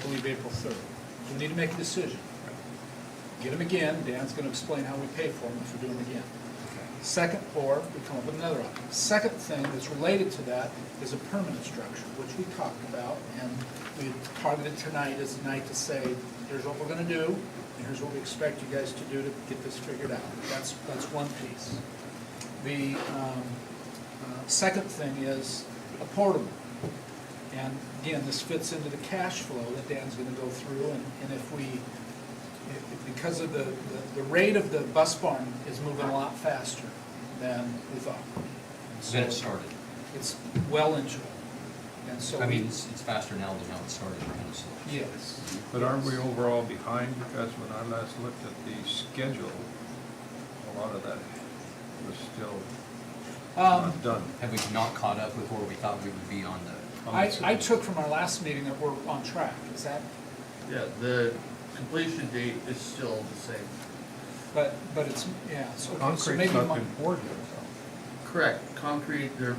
believe, April 3rd. We need to make a decision. Get them again, Dan's going to explain how we pay for them if we do them again. Second, or we come up with another option. Second thing that's related to that is a permanent structure, which we talked about, and we targeted tonight as a night to say, here's what we're going to do, and here's what we expect you guys to do to get this figured out. That's one piece. The second thing is a portable. And again, this fits into the cash flow that Dan's going to go through, and if we, because of the rate of the bus barn is moving a lot faster than we thought. Then it started. It's well into it. And so I mean, it's faster now than how it started, kind of slow. yes. But aren't we overall behind? Because when I last looked at the schedule, a lot of that was still not done. Have we not caught up with where we thought we would be on the? I took from our last meeting that we're on track. Is that? Yeah, the completion date is still the same. But it's, yeah. So, okay, so Concrete's maybe not my- been poured yet, so. Correct, concrete, they're,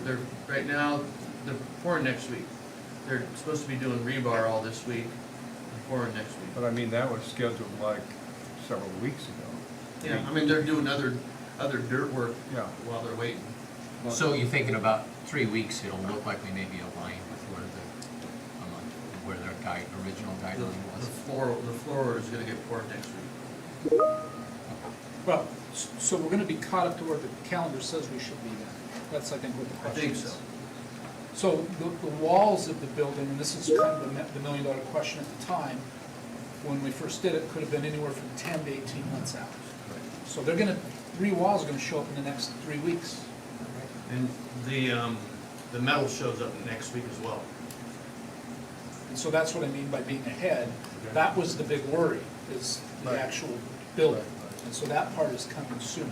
right now, they're pouring next week. They're supposed to be doing rebar all this week, and pouring next week. But I mean, that was scheduled like several weeks ago. Yeah, I mean, they're doing other dirt work Yeah. while they're waiting. So you're thinking about 3 weeks, it'll look like we may be aligned with where their original guideline was? The floor is gonna get poured next week. Well, so we're going to be caught up to where the calendar says we should be then. That's, I think, what the I question think is. so. So the walls of the building, and this is kind of the million-dollar question at the time, when we first did it, could have been anywhere from 10 to 18 months out. So they're going to, 3 walls are going to show up in the next 3 weeks. And the metal shows up next week as well. And so that's what I mean by being ahead. That was the big worry, is the Right. actual building. And so that part is coming soon.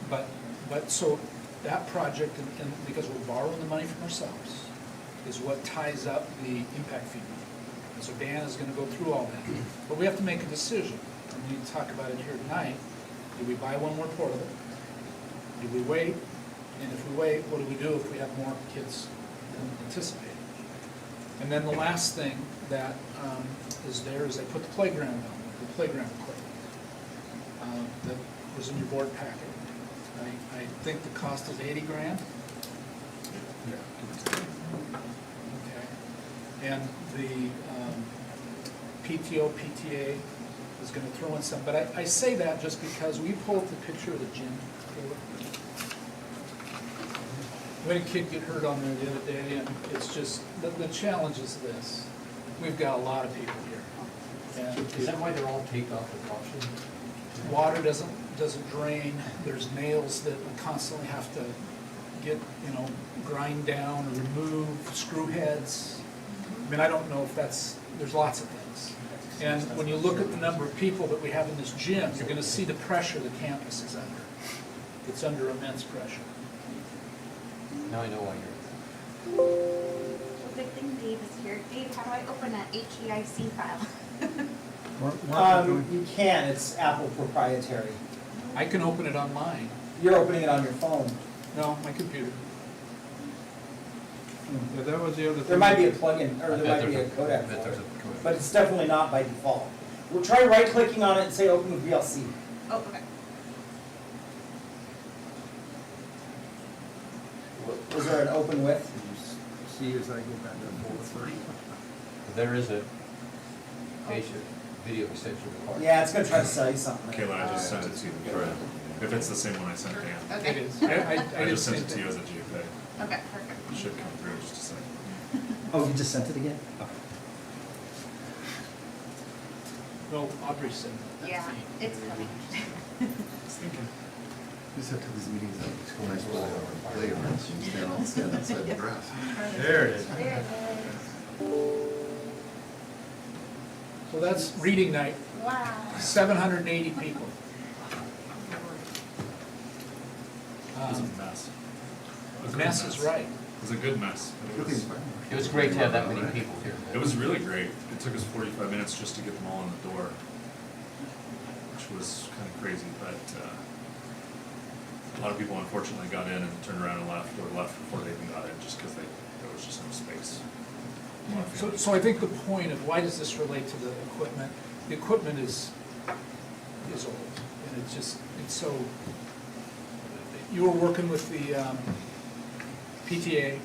But so that project, and because we're borrowing the money from ourselves, is what ties up the impact fee money. And so Dan is gonna go through all that. But we have to make a decision, and we need to talk about it here tonight. Do we buy one more portable? Do we wait? And if we wait, what do we do if we have more kids than anticipated? And then the last thing that is there is they put the playground on, the playground equipment. That was in your board packet. I think the cost is 80 grand. Okay. And the PTO, PTA is going to throw in some, but I say that just because we pulled the picture of the gym. We had a kid get hurt on there the other day, and it's just, the challenge is this. We've got a lot of people here. And Is that why they're all taped off with caution? water doesn't drain, there's nails that we constantly have to get, grind down or remove, screw heads. I mean, I don't know if there's lots of things. And when you look at the number of people that we have in this gym, you're gonna see the pressure the campus is under. It's under immense pressure. Now I know why you're. Well, good thing Dave is here. Dave, how do I open an HEIC file? You can, it's Apple proprietary. I can open it online. You're opening it on your phone. No, my computer. Yeah, that was the other thing. There might be a plugin, or I there bet might be a there's codec I bet for there's it, a codec. but it's definitely not by default. We'll try right-clicking on it and say open with VLC. Oh, okay. Was there an open with? See as I go back and forth. There is a basic video extension required. Yeah, it's gonna try to sell you something. Kayla, I just sent it to you, if it's the same one I sent Dan. It Okay. is. I did just sent same it to you thing. as a JPEG. Okay, perfect. It should come through in just a second. Oh, you just sent it again? No, Audrey said that. Yeah, it's coming. Just have to have these meetings out, just go nice while play around, so you stand all stand outside the grass. There it is. There it So that's reading night, is. Wow. 780 people. It was a mess. It was a Mess good is right. It was a good mess. But Look at these fire It was great to have that many people here. it was really great. It took us 45 minutes just to get them all in the door, which was kind of crazy, but a lot of people unfortunately got in and turned around and left, or left before they even got in, just because there was just no space. So I think the point of why does this relate to the equipment is old, and it's so, you were working with the PTA,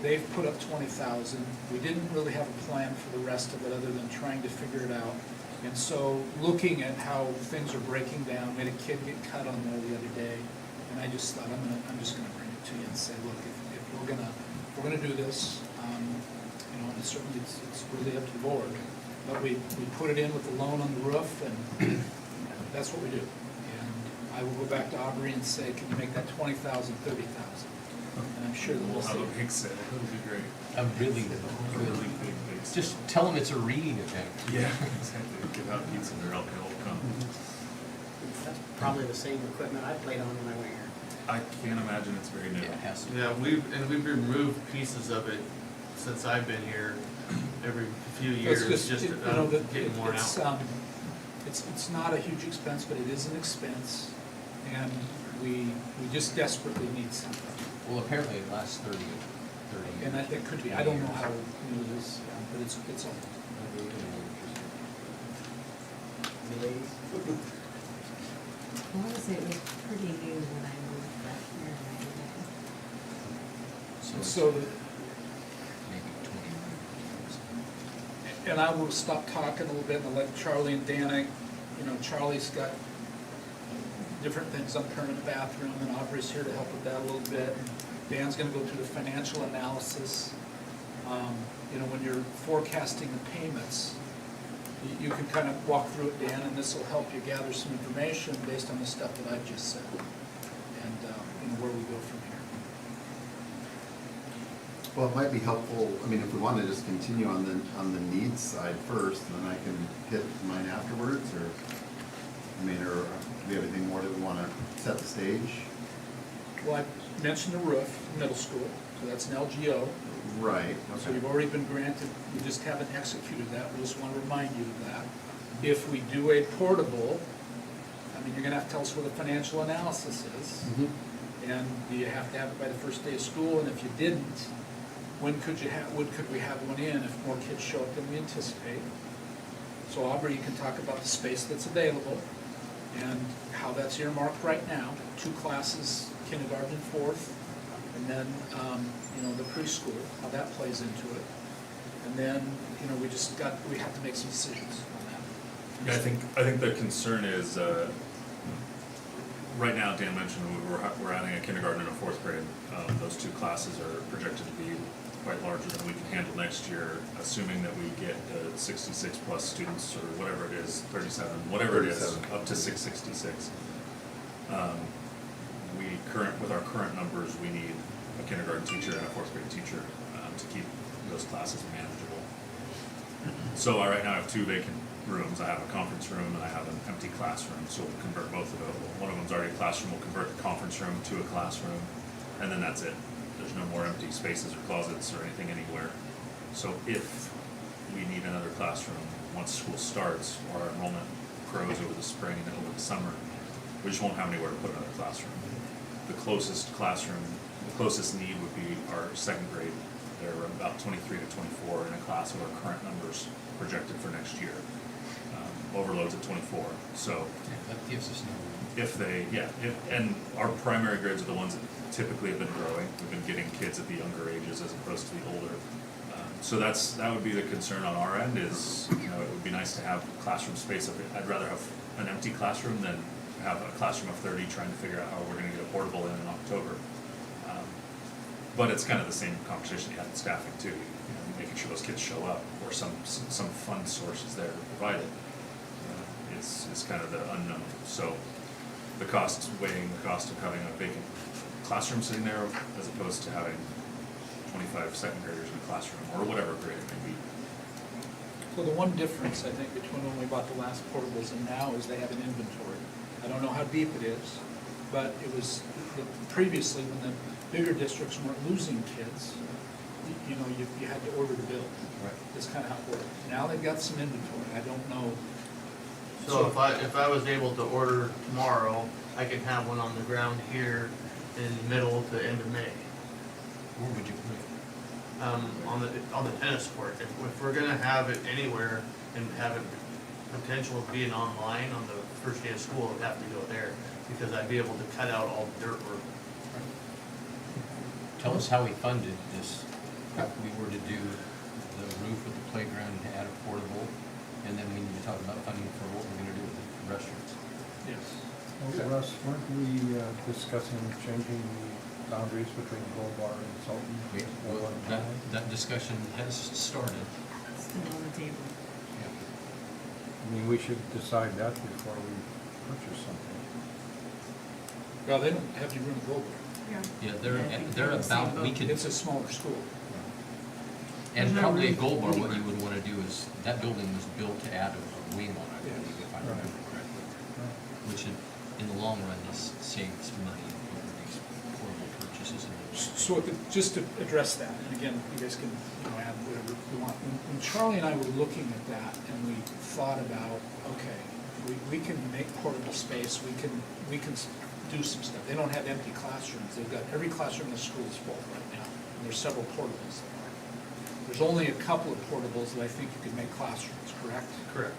they've put up 20,000. We didn't really have a plan for the rest of it other than trying to figure it out. And so looking at how things are breaking down, made a kid get cut on there the other day, and I just thought I'm just gonna bring it to you and say, look, if we're gonna do this, you know, and certainly it's really up to the board, but we put it in with the loan on the roof, and that's what we do. And I will go back to Aubrey and say, can you make that 20,000, 30,000? And I'm sure that We'll we'll have see. a big sale, it'll be great. I'm really, Really big sale. just tell them it's a reading event. Yeah, exactly. Give out pizza, they're all come. That's probably the same equipment I played on when I went here. I can't imagine it's very new. Yeah, it has to. Yeah, we've removed pieces of it since I've been here every few years, It's just you know, getting worn out. It's not a huge expense, but it is an expense, and we just desperately need something. Well, apparently it lasts 30 years. And that could be, I don't know how new it is, but it's old. Mid-eighties. I want to say it was pretty new when I moved back here in So, Maybe 20 years. and I will stop talking a little bit and I'll let Charlie and Dana, you know, Charlie's got different things on permanent bathroom, and Aubrey's here to help with that a little bit. Dan's gonna go through the financial analysis. You know, when you're forecasting the payments, you can kind of walk through it, Dan, and this will help you gather some information based on the stuff that I've just said, and, you know, where we go from here. Well, it might be helpful, I mean, if we want to just continue on the needs side first, and then I can hit mine afterwards, or, I mean, or do we have anything more that we want to set the stage? Well, I mentioned the roof, middle school, so that's an LGO. Right, So okay. you've already been granted, you just haven't executed that, we just want to remind you of that. If we do a portable, I mean, you're gonna have to tell us where the financial analysis is. Mhm. And do you have to have it by the first day of school, and if you didn't, when could we have one in if more kids show up than we anticipate? So Aubrey, you can talk about the space that's available and how that's earmarked right now, 2 classes, kindergarten and 4th, and then, you know, the preschool, how that plays into it. And then, you know, we have to make some decisions on that. Yeah, I think the concern is, right now, Dan mentioned we're adding a kindergarten and a 4th grade. Those 2 classes are projected to be quite larger than we can handle next year, assuming that we get 66 plus students, or whatever it is, 37, whatever it is, 37. up to 666. With our current numbers, we need a kindergarten teacher and a 4th grade teacher to keep those classes manageable. So right now I have 2 vacant rooms. I have a conference room and I have an empty classroom, so we'll convert both of those. One of them's already a classroom, we'll convert the conference room to a classroom, and then that's it. There's no more empty spaces or closets or anything anywhere. So if we need another classroom, once school starts, or our enrollment grows over the spring and over the summer, we just won't have anywhere to put another classroom. The closest classroom, the closest need would be our 2nd grade. They're about 23 to 24 in a class with our current numbers projected for next year. Overload's at 24, so Yeah, that gives us no. and our primary grades are the ones that typically have been growing. We've been getting kids at the younger ages as opposed to the older. So that would be the concern on our end is, you know, it would be nice to have classroom space. I'd rather have an empty classroom than have a classroom of 30 trying to figure out how we're gonna get a portable in October. But it's kind of the same conversation you had in staffing too, you know, making sure those kids show up or some fund sources there provided. Is kind of the unknown. So the cost, weighing the cost of having a vacant classroom sitting there as opposed to having 25 2nd graders in a classroom, or whatever grade it may be. So the one difference, I think, between when we bought the last portables and now is they have an inventory. I don't know how deep it is, but it was, previously, when the bigger districts weren't losing kids, you know, you had to order to build. Right. That's kind of how it worked. Now they've got some inventory, I don't know. So if I was able to order tomorrow, I could have one on the ground here in middle to end of May. Where would you put it? on the tennis court. If we're gonna have it anywhere and have it potential of being online on the first day of school, it'd have to go there, because I'd be able to cut out all the dirt work. Tell us how we funded this. If we were to do the roof with the playground and add a portable, and then we need to talk about funding for what we're gonna do with the restaurants. Yes. Well, Russ, weren't we discussing changing the boundaries between Gold Bar and Sultan? Well, that discussion has started. Still on the table. I mean, we should decide that before we purchase something. Well, they don't have any room global. Yeah. Yeah, I they're think they're about, the same we boat. could, It's a smaller school. and There's no probably a room Gold Bar, what anywhere. you would wanna do is, that building was built to add a wing on, I believe, if I remember correctly. Which in the long run, this saves money over these portable purchases. So just to address that, and again, you guys can, add whatever you want. When Charlie and I were looking at that, and we thought about, okay, we can make portable space, we can do some stuff. They don't have empty classrooms. They've got, every classroom in the school is full right now, and there's several portables there. There's only a couple of portables that I think you could make classrooms, correct? Correct.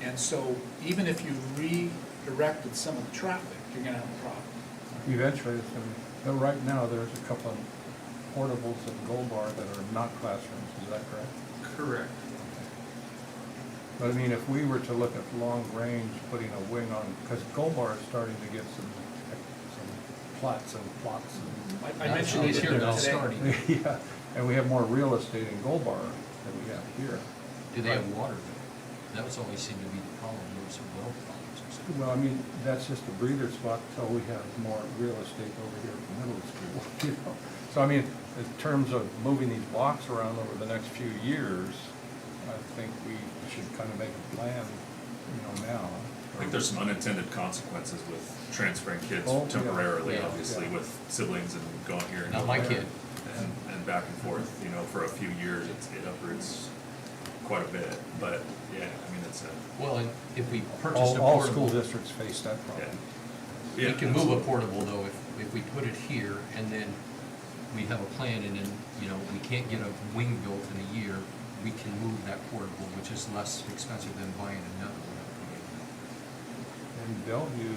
And so even if you redirected some of the traffic, you're gonna have a problem. Eventually, it's gonna, but right now, there's a couple of portables at Gold Bar that are not classrooms, is that correct? Correct. But I mean, if we were to look at long range, putting a wing on, because Gold Bar is starting to get some plots and plots and. I mentioned It's it here now, today. starting. Yeah, and we have more real estate in Gold Bar than we have here. Do they have water there? That was always seemed to be the problem, there were some well problems or something. Well, I mean, that's just a breather spot until we have more real estate over here at the middle school, you know? So I mean, in terms of moving these blocks around over the next few years, I think we should kind of make a plan, now. I think there's some unintended consequences with transferring kids Oh, yeah. temporarily, Yeah. obviously, Yeah. with siblings and going here and Not going my there. kid. And back and forth, for a few years, it uproots quite a bit, but, yeah, I mean, it's a, Well, and if we purchased a All school portable, districts face that problem. yeah. we can move a portable though, if we put it here and then we have a plan and then, we can't get a wing built in a year, we can move that portable, which is less expensive than buying another one. And Bellevue's,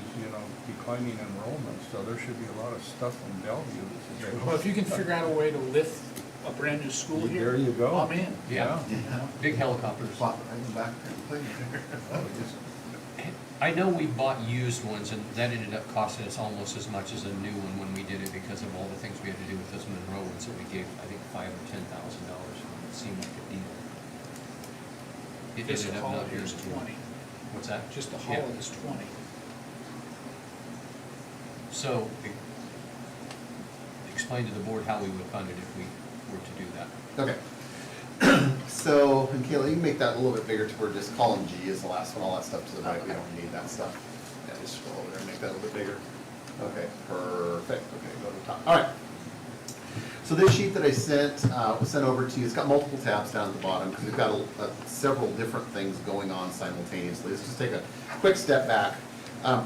declining enrollment, so there should be a lot of stuff in Bellevue that's available. Well, if you can figure out a way to lift a brand new school here. There you go. I'm in. Yeah, Yeah. big helicopters. Plot right in the back there and play there. Oh, just- I know we bought used ones and that ended up costing us almost as much as a new one when we did it because of all the things we had to do with those Monroe ones that we gave, I think, $5,000 or $10,000 for. It seemed like a deal. It Just ended a up not haul being is a deal. 20. What's that? Just a Yeah. haul is 20. So, explain to the board how we would fund it if we were to do that. Okay. So, and Kayla, you can make that a little bit bigger to where just column G is the last one, all that stuff to the right, we don't need that stuff. Yeah, just scroll over there and make that a little bit bigger. Okay, perfect, okay, go to the top, all right. So this sheet that I sent, was sent over to you, it's got multiple tabs down at the bottom, because we've got several different things going on simultaneously. Let's just take a quick step back.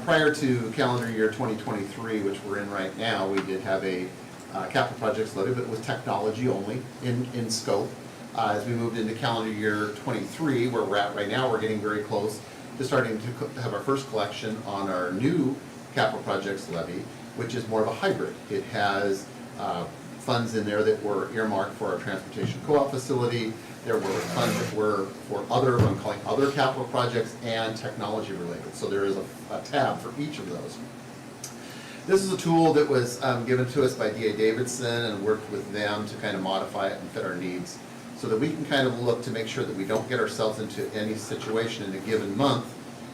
Prior to calendar year 2023, which we're in right now, we did have a capital projects loaded, but it was technology only in scope. As we moved into calendar year 23, where we're at right now, we're getting very close to starting to have our first collection on our new capital projects levy, which is more of a hybrid. It has funds in there that were earmarked for our transportation co-op facility. There were funds that were for other, I'm calling other capital projects and technology related. So there is a tab for each of those. This is a tool that was given to us by D.A. Davidson and worked with them to kind of modify it and fit our needs so that we can kind of look to make sure that we don't get ourselves into any situation in a given month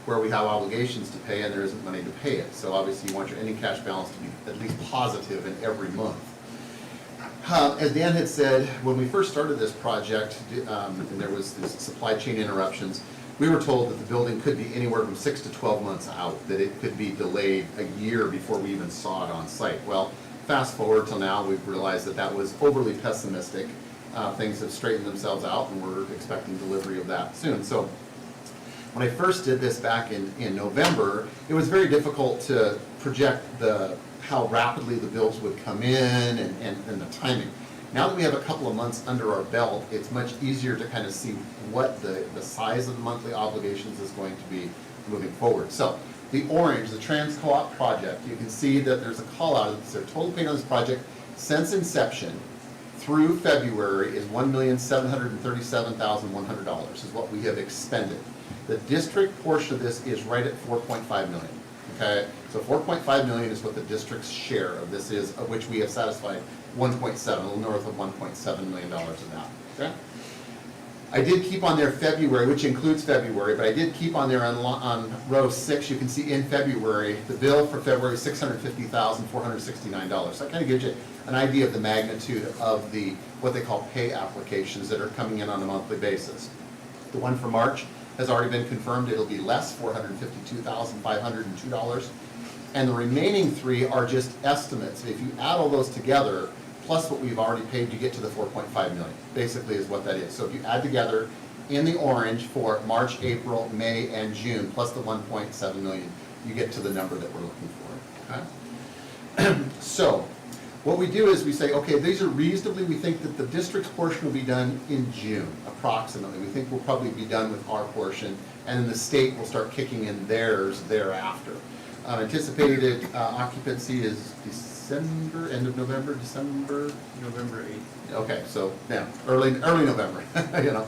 where we have obligations to pay and there isn't money to pay it. So obviously you want your ending cash balance to be at least positive in every month. As Dan had said, when we first started this project, and there was this supply chain interruptions, we were told that the building could be anywhere from 6 to 12 months out, that it could be delayed a year before we even saw it on site. Well, fast forward till now, we've realized that that was overly pessimistic. Things have straightened themselves out and we're expecting delivery of that soon. So when I first did this back in November, it was very difficult to project how rapidly the bills would come in and the timing. Now that we have a couple of months under our belt, it's much easier to kind of see what the size of the monthly obligations is going to be moving forward. So, the orange, the Trans Co-op project, you can see that there's a call out, it's their total payment on this project since inception through February is $1,737,100 is what we have expended. The district portion of this is right at 4.5 million, okay? So 4.5 million is what the district's share of this is, of which we have satisfied 1.7, a little north of $1.7 million of that, okay? I did keep on there February, which includes February, but I did keep on there on row 6, you can see in February, the bill for February is $650,469. So that kind of gives you an idea of the magnitude of the, what they call pay applications that are coming in on a monthly basis. The one for March has already been confirmed, it'll be less, $452,502. And the remaining 3 are just estimates. If you add all those together, plus what we've already paid, you get to the 4.5 million, basically is what that is. So if you add together in the orange for March, April, May, and June, plus the 1.7 million, you get to the number that we're looking for, okay? So, what we do is we say, okay, these are reasonably, we think that the district's portion will be done in June, approximately. We think we'll probably be done with our portion, and then the state will start kicking in theirs thereafter. Anticipated occupancy is December, end of November, December? November 8th. Okay, so, yeah, early November, you know.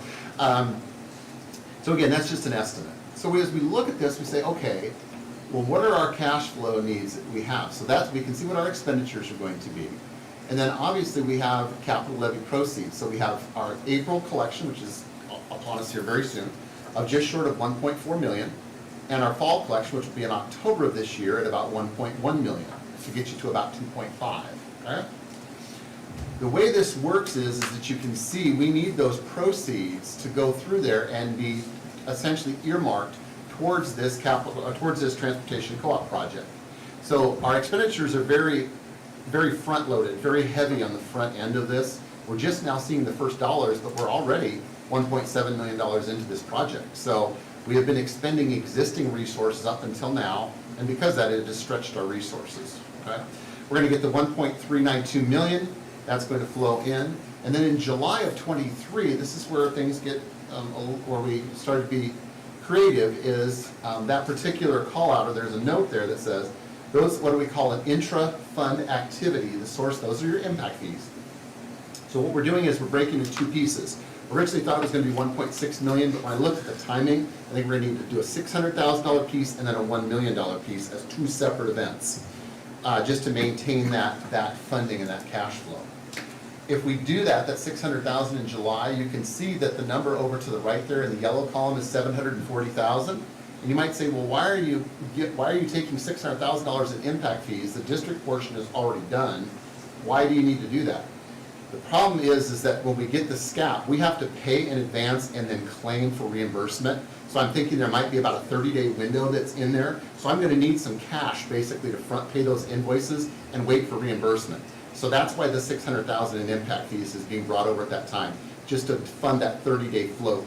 So again, that's just an estimate. So as we look at this, we say, okay, well, what are our cash flow needs that we have? So that's, we can see what our expenditures are going to be. And then obviously we have capital levy proceeds. So we have our April collection, which is upon us here very soon, of just short of 1.4 million. And our fall collection, which will be in October of this year, at about 1.1 million, to get you to about 2.5, okay? The way this works is that you can see we need those proceeds to go through there and be essentially earmarked towards this capital, towards this transportation co-op project. So our expenditures are very, very front-loaded, very heavy on the front end of this. We're just now seeing the first dollars, but we're already $1.7 million into this project. So we have been expending existing resources up until now, and because of that, it has stretched our resources, okay? We're gonna get the 1.392 million, that's going to flow in. And then in July of '23, this is where things get, where we start to be creative, is that particular call out, or there's a note there that says, those, what do we call an intra-fund activity, the source, those are your impact fees. So what we're doing is we're breaking into 2 pieces. Originally thought it was gonna be 1.6 million, but when I looked at the timing, I think we're gonna need to do a $600,000 piece and then a $1 million piece as 2 separate events, just to maintain that funding and that cash flow. If we do that, that 600,000 in July, you can see that the number over to the right there in the yellow column is 740,000. And you might say, well, why are you taking $600,000 in impact fees? The district portion is already done. Why do you need to do that? The problem is that when we get the SCAP, we have to pay in advance and then claim for reimbursement. So I'm thinking there might be about a 30-day window that's in there. So I'm gonna need some cash basically to front pay those invoices and wait for reimbursement. So that's why the 600,000 in impact fees is being brought over at that time, just to fund that 30-day float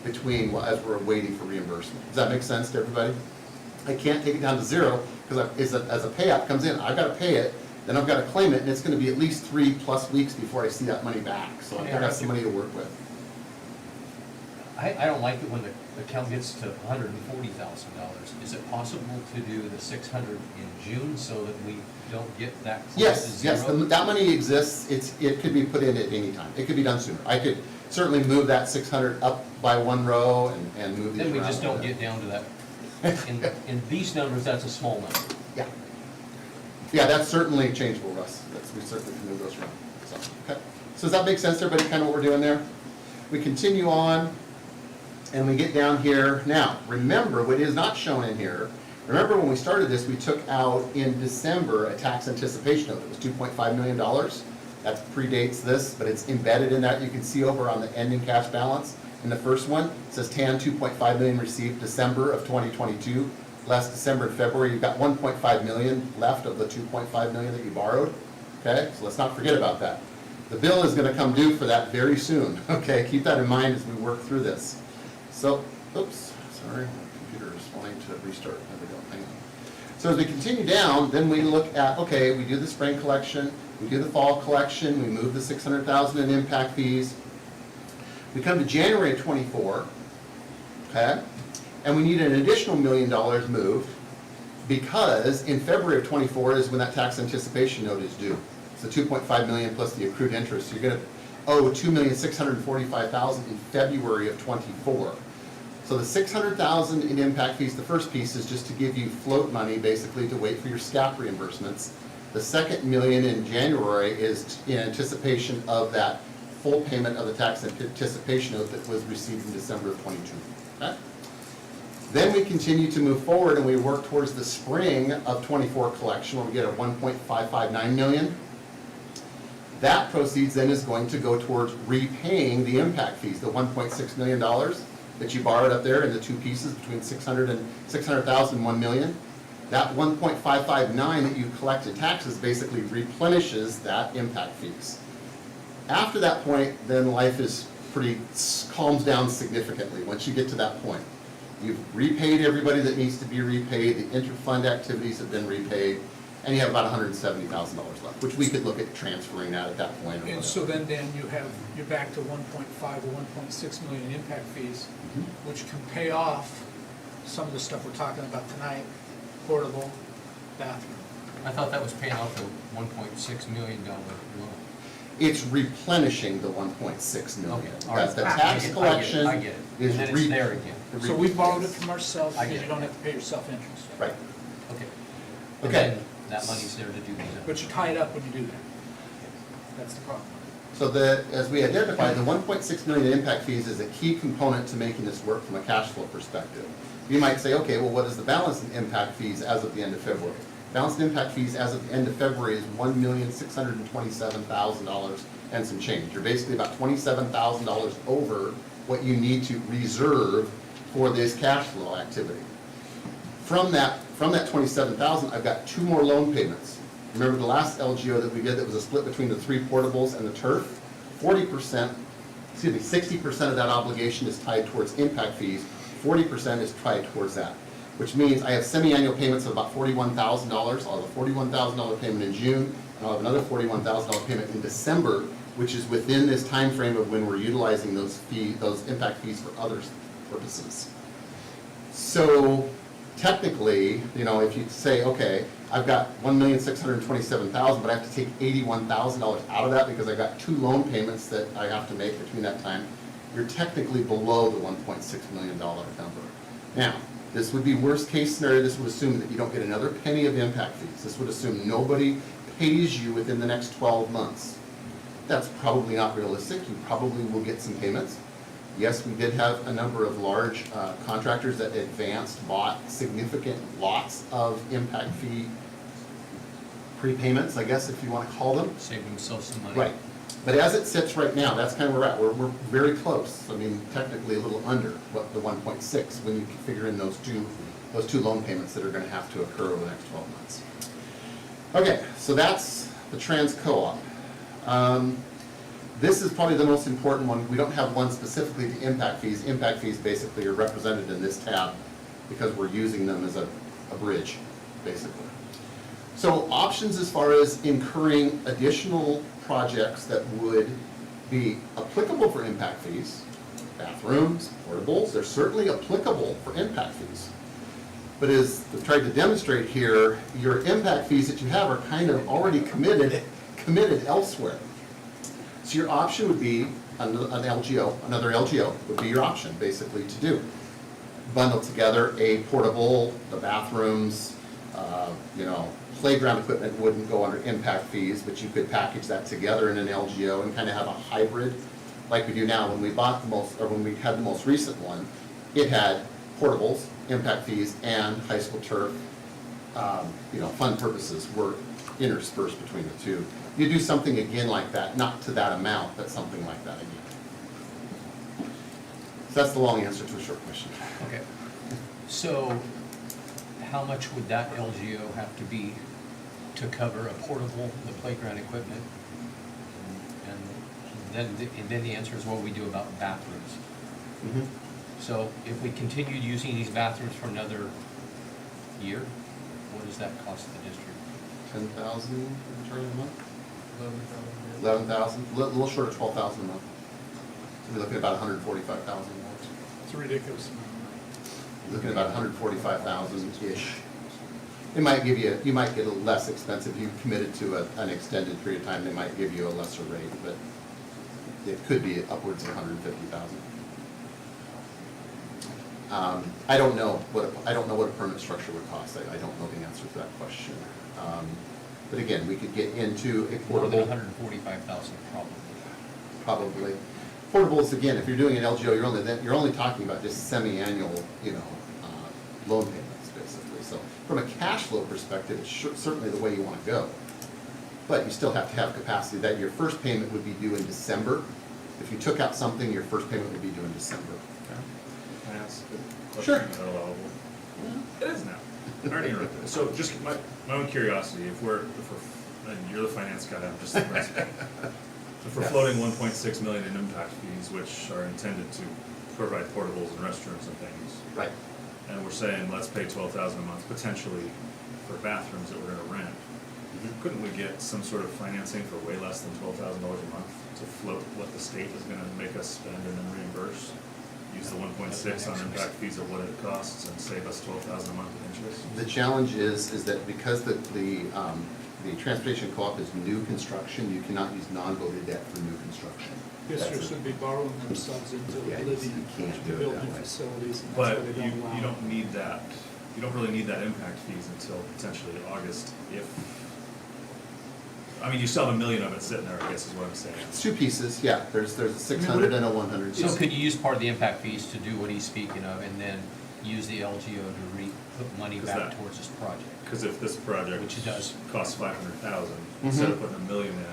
between, as we're waiting for reimbursement. Does that make sense to everybody? I can't take it down to 0, because as a payout comes in, I've got to pay it, then I've got to claim it, and it's going to be at least 3+ weeks before I see that money back. So I've got some money to work with. I don't like it when the account gets to $140,000. Is it possible to do the 600 in June so that we don't get that close to Yes, zero? yes, that money exists. It could be put in at any time. It could be done sooner. I could certainly move that 600 up by 1 row and move these around. Then we just don't get down to that. In these numbers, that's a small number. Yeah. Yeah, that's certainly changeable, Russ. We certainly can move those around. So, okay. So does that make sense to everybody, kind of what we're doing there? We continue on, and we get down here. Now, remember, what is not shown in here, remember when we started this, we took out in December a tax anticipation note that was $2.5 million. That predates this, but it's embedded in that. You can see over on the ending cash balance in the first one, it says TAN 2.5 million received December of 2022. Last December and February, you've got 1.5 million left of the 2.5 million that you borrowed. Okay, so let's not forget about that. The bill is going to come due for that very soon. Okay, keep that in mind as we work through this. So, oops, sorry, my computer is wanting to restart. There we go, hang So as we continue down, then we look at, okay, we do the spring collection, we do the fall collection, we move the 600,000 in impact fees. We come to January of '24, okay? And we need an additional $1 million moved because in February of '24 is when that tax anticipation note is due. It's the 2.5 million plus the accrued interest. You're gonna owe $2,645,000 in February of '24. So the 600,000 in impact fees, the first piece is just to give you float money, basically to wait for your SCAP reimbursements. The second $1 million in January is in anticipation of that full payment of the tax anticipation note that was received in December of '22. Okay? Then we continue to move forward and we work towards the spring of '24 collection where we get a 1.559 million. That proceeds then is going to go towards repaying the impact fees, the $1.6 million that you borrowed up there in the two pieces between 600,000 and 1 million. That 1.559 that you collect in taxes basically replenishes that impact fees. After that point, then life is calms down significantly once you get to that point. You've repaid everybody that needs to be repaid, the interfund activities have been repaid, and you have about $170,000 left, which we could look at transferring that at that point. And so then, Dan, you're back to 1.5 or 1.6 million impact fees, which can pay off some of the stuff we're talking about tonight, portable, bathroom. I thought that was paying off the $1.6 million loan. It's replenishing the 1.6 million. Okay, all right. The tax collection I get it. is And then it's there again. So we borrowed it from ourselves I because get you it. don't have to pay yourself interest. Right. Okay. And Okay. then that money's there to do that. But you tie it up when you do that. That's the problem. So as we identified, the 1.6 million in impact fees is a key component to making this work from a cash flow perspective. You might say, okay, well, what is the balance in impact fees as of the end of February? Balance in impact fees as of the end of February is $1,627,000 and some change. You're basically about $27,000 over what you need to reserve for this cash flow activity. From that 27,000, I've got two more loan payments. Remember the last LGO that we did that was a split between the 3 portables and the turf? 60% of that obligation is tied towards impact fees, 40% is tied towards that. Which means I have semi-annual payments of about $41,000. I'll have a $41,000 payment in June, and I'll have another $41,000 payment in December, which is within this time frame of when we're utilizing those impact fees for other purposes. So technically, if you say, okay, I've got $1,627,000, but I have to take $81,000 out of that because I got 2 loan payments that I have to make between that time, you're technically below the $1.6 million number. Now, this would be worst case scenario. This would assume that you don't get another penny of impact fees. This would assume nobody pays you within the next 12 months. That's probably not realistic. You probably will get some payments. Yes, we did have a number of large contractors that bought significant lots of impact fee prepayments, I guess, if you want to call them. Save themselves some money. Right. But as it sits right now, that's kind of where we're at. We're very close. I mean, technically a little under what the 1.6 when you figure in those two loan payments that are going to have to occur over the next 12 months. Okay, so that's the trans co-op. This is probably the most important one. We don't have one specifically to impact fees. Impact fees basically are represented in this tab because we're using them as a bridge, basically. So options as far as incurring additional projects that would be applicable for impact fees, bathrooms, portables, they're certainly applicable for impact fees. But as I've tried to demonstrate here, your impact fees that you have are kind of already committed elsewhere. So your option would be another LGO would be your option basically to do. Bundle together a portable, the bathrooms, playground equipment wouldn't go under impact fees, but you could package that together in an LGO and kind of have a hybrid like we do now. When we bought when we had the most recent one, it had portables, impact fees, and high school turf, fund purposes were interspersed between the two. You do something again like that, not to that amount, but something like that again. So that's the long answer to a short question. Okay. So how much would that LGO have to be to cover a portable, the playground equipment? And then the answer is what we do about bathrooms. Mm-hmm. So if we continued using these bathrooms for another year, what does that cost the district? 10,000 in charge a month? 11,000. 11,000, a little short of 12,000 a month. So we're looking at about 145,000 more. It's a ridiculous amount of money. You're looking at about 145,000-ish. It might give you, you might get a less expensive, you committed to an extended period of time, they might give you a lesser rate, but it could be upwards of 150,000. I don't know what a permit structure would cost, I don't know the answer to that question. But again, we could get into a More than portable. 145,000 probably. Probably. Portables, again, if you're doing an LGO, you're only talking about just semi-annual, loan payments, basically. So from a cash flow perspective, it's certainly the way you want to go. But you still have to have capacity that your first payment would be due in December. If you took out something, your first payment would be due in December. Can I ask a Sure. question? Is that allowable? It is now. I already interrupted. So just my own curiosity, if we're, and you're the finance guy, I'm just the president. If we're Yes. floating 1.6 million in impact fees, which are intended to provide portables and restrooms and things, Right. and we're saying, let's pay 12,000 a month potentially for bathrooms that we're gonna rent, couldn't we get some sort of financing for way less than $12,000 a month to float what the state is gonna make us spend and then reimburse? Use the 1.6 on impact fees of what it costs and save us 12,000 a month in interest? The challenge is that because the transportation co-op is new construction, you cannot use non-voted debt for new construction. Districts would be borrowing themselves into Yeah, oblivion you can't to do it build that new way. facilities, and that's But why they you, don't allow. you don't need that, you don't really need that impact fees until potentially August if, I mean, you still have $1 million of it sitting there, I guess is what I'm saying. It's two pieces, yeah, there's a 600 and a 100. So could you use part of the impact fees to do what he's speaking of and then use the LGO to put money Is back that- towards this project? Cause if this project Which it does. costs 500,000, instead of putting $1 million in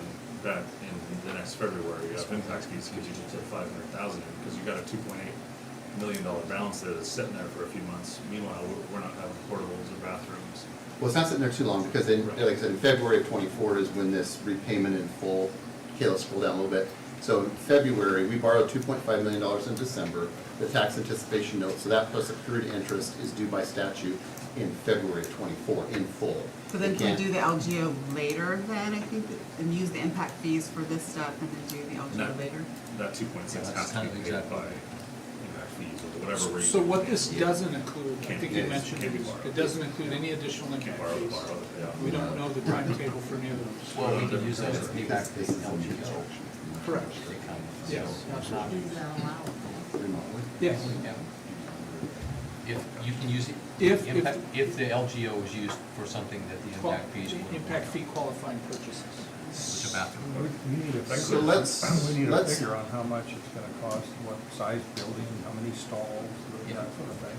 back in the next February, you have impact fees, gives you just 500,000 in, because you got a $2.8 million balance there that's sitting there for a few months. Meanwhile, we're not having portables or bathrooms. Well, it's not sitting there too long, because in, Right. like I said, in February of '24 is when this repayment in full, okay, let's scroll down a little bit. So in February, we borrowed $2.5 million in December, the tax anticipation note, so that plus accrued interest is due by statute in February of '24, in full. So then They can we can't- do the LGO later then, I think, and use the impact fees for this stuff and then do the LGO No. later? That 2.6 Yeah, that's has to kind be of paid exactly by right. impact fees or whatever rate. So what this doesn't include, I Can't think be- you mentioned, can't be it borrowed. doesn't include any additional Can't impact borrow, fees. borrow, yeah. We don't know the timetable for any of those. Well, we can use those That's to pay because back this the is a new LGO. construction. Correct. Yes, Is absolutely. that allowable? Remotely. Yes. If you can use it, If- if the LGO is used for something that the impact fees would. Impact fee qualifying purchases. Which a bathroom. We need a So figure, let's- we need a let's- figure on how much it's gonna cost, what size building, how many stalls, Yeah. that sort of thing.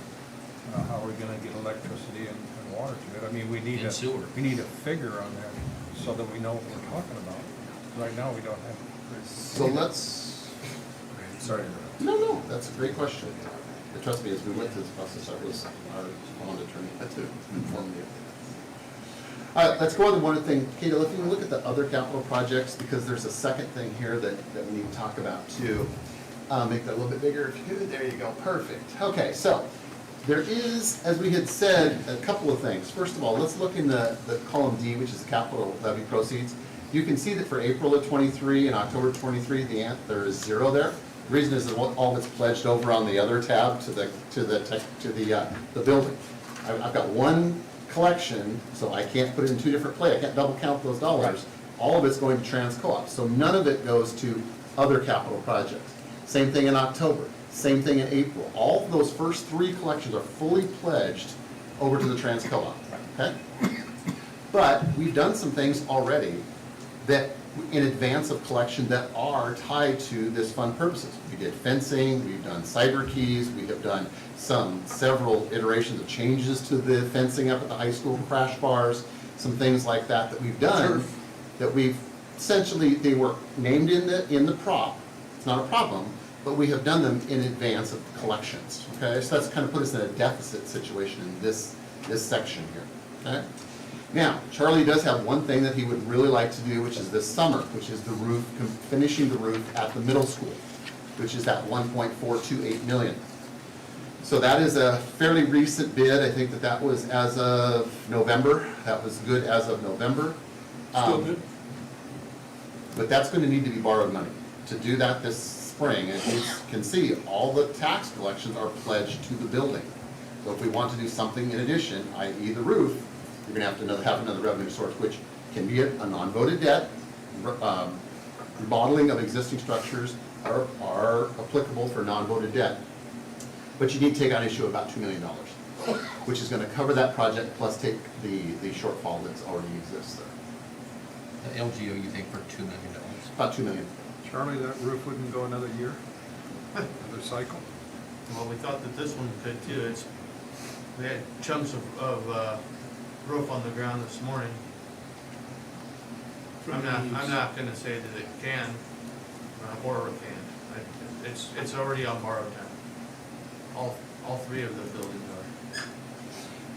How are we gonna get electricity and water to it? I mean, we need And sewer. we need a figure on that so that we know what we're talking about. Right now, we don't have. So let's, Sorry to interrupt. no, that's a great question. But trust me, as we went through this process, that was our bond attorney had to inform me of that. All right, let's go on to one other thing. Kate, if you can look at the other capital projects, because there's a second thing here that we need to talk about too. Make that a little bit bigger if you could. There you go, perfect. Okay, so there is, as we had said, a couple of things. First of all, let's look in the column D, which is the capital levy proceeds. You can see that for April of '23 and October 23, there is 0 there. The reason is that all of it's pledged over on the other tab to the building. I've got one collection, so I can't put it in two different places. I can't double count those dollars. All of it's going to Trans Co-op, so none of it goes to other capital projects. Same thing in October, same thing in April. All of those first 3 collections are fully pledged over to the Trans Co-op, okay? But we've done some things already that, in advance of collection, that are tied to this fund purposes. We did fencing, we've done cyber keys, we have done several iterations of changes to the fencing up at the high school, crash bars, some things like that that we've done, that we've, essentially, they were named in the prop. It's not a problem, but we have done them in advance of collections, okay? So that's kind of put us in a deficit situation in this section here, okay? Now, Charlie does have one thing that he would really like to do, which is this summer, which is the roof, finishing the roof at the middle school, which is that 1.428 million. So that is a fairly recent bid. I think that was as of November. That was good as of November. Still good? But that's gonna need to be borrowed money. To do that this spring, as you can see, all the tax collections are pledged to the building. So if we want to do something in addition, i.e. the roof, you're gonna have to have another revenue source, which can be a non-voted debt. Remodeling of existing structures are applicable for non-voted debt. But you need to take out an issue of about $2 million, which is gonna cover that project plus take the shortfall that's already exists there. The LGO, you think, for $2 million? About $2 million. Charlie, that roof wouldn't go another year? Another cycle? Well, we thought that this one could too. We had chunks of roof on the ground this morning. I'm not gonna say that it can, or it can. It's already on borrowed time. All three of the buildings are.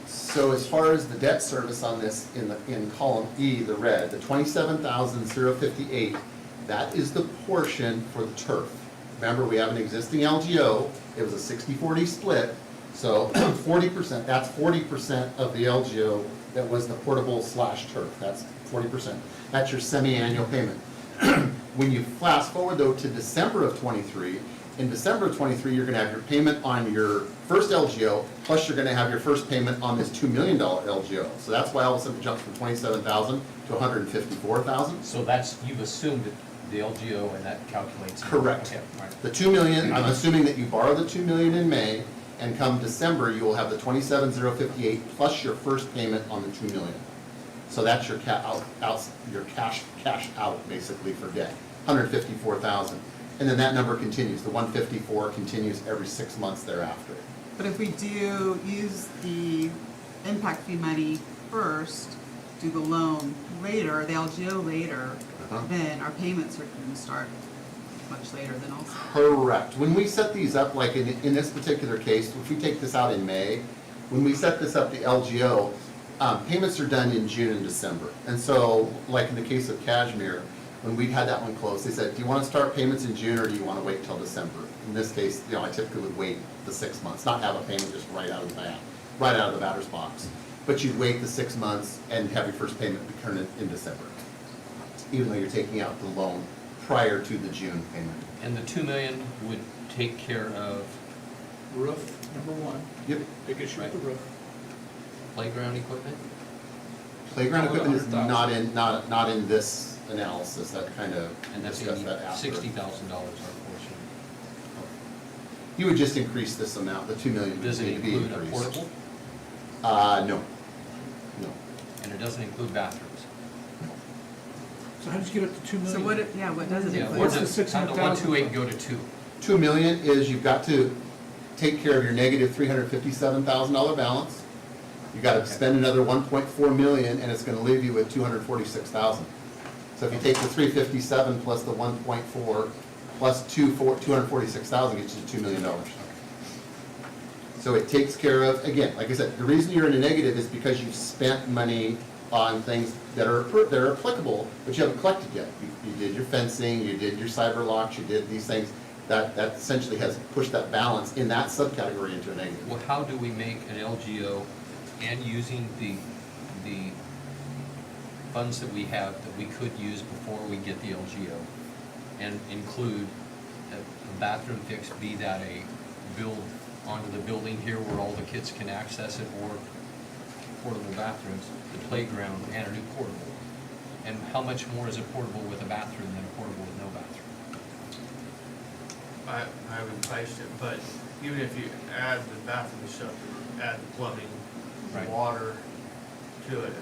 So as far as the debt service on this, in column E, the red, the 27,058, that is the portion for the turf. Remember, we have an existing LGO, it was a 60-40 split, so 40%, that's 40% of the LGO that was the portable / turf, that's 40%. That's your semi-annual payment. When you fast forward though to December of '23, in December of '23, you're gonna have your payment on your first LGO, plus you're gonna have your first payment on this $2 million LGO. So that's why all of a sudden it jumps from 27,000 to 154,000. So that's, you've assumed that the LGO and that calculates. Correct. Okay, all right. The 2 million, I'm assuming that you borrow the 2 million in May, and come December, you will have the 27,058 plus your first payment on the 2 million. So that's your your cash out basically for debt, 154,000. And then that number continues, the 154 continues every 6 months thereafter. But if we do use the impact fee money first, do the loan later, the LGO later, then our payments are gonna start much later than also. Correct. When we set these up, like in this particular case, if we take this out in May, when we set this up, the LGO, payments are done in June and December. And so, like in the case of Cashmere, when we had that one closed, they said, do you want to start payments in June or do you want to wait till December? In this case, I typically would wait the 6 months, not have a payment just right out of the batter's box. But you'd wait the 6 months and have your first payment return in December, even though you're taking out the loan prior to the June payment. And the 2 million would take care of Roof, number one. Yep. Big issue with the roof. playground equipment? Playground Call it equipment is 100,000. not in this analysis, that kind of And that's discussed that after. $60,000 our portion. You would just increase this amount, the 2 million would Does it need to be include a increased. portable? No. And it doesn't include bathrooms? So how did you get up to 2 million? So what, what does it Yeah, include? where What's the does, how did the 600,000 128 go to 2? 2 million is you've got to take care of your negative $357,000 balance. You've got to spend another 1.4 million and it's gonna leave you with 246,000. So if you take the 357 plus the 1.4 plus 246,000 gets you to $2 million. So it takes care of, again, like I said, the reason you're in a negative is because you've spent money on things that are applicable, but you haven't collected yet. You did your fencing, you did your cyber locks, you did these things. That essentially has pushed that balance in that subcategory into a negative. Well, how do we make an LGO and using the funds that we have that we could use before we get the LGO and include a bathroom fix, be that a build onto the building here where all the kids can access it, or portable bathrooms, the playground, and a new portable? And how much more is a portable with a bathroom than a portable with no bathroom? I haven't priced it, but even if you add the bathroom stuff, add the plumbing, Right. water to it,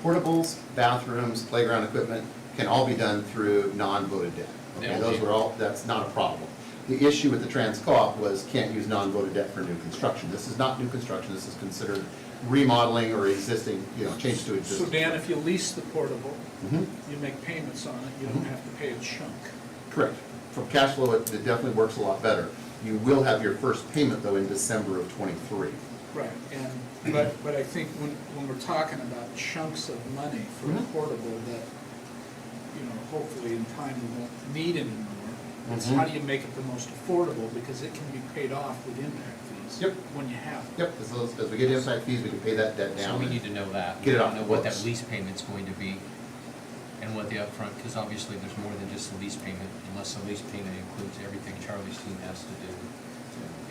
Portables, bathrooms, playground equipment can all be done through non-voted debt. Okay, those were all, that's not a problem. The issue with the Transcoop was can't use non-voted debt for new construction. This is not new construction, this is considered remodeling or existing, change to So existing. Dan, if you lease the portable, Mhm. you make payments on it, you don't have to pay a chunk. Correct. From cash flow, it definitely works a lot better. You will have your first payment though in December of '23. Right, but I think when we're talking about chunks of money for a Mhm. portable that, hopefully in time we won't need anymore, It's how do you make it the most affordable, because it can be paid off with impact fees. Yep. When you have it. Yep, as we get impact fees, we can pay that debt down. So we need to know that. Get it We off need to the know what books. that lease payment's going to be and what the upfront, because obviously there's more than just the lease payment, unless the lease payment includes everything Charlie's team has to do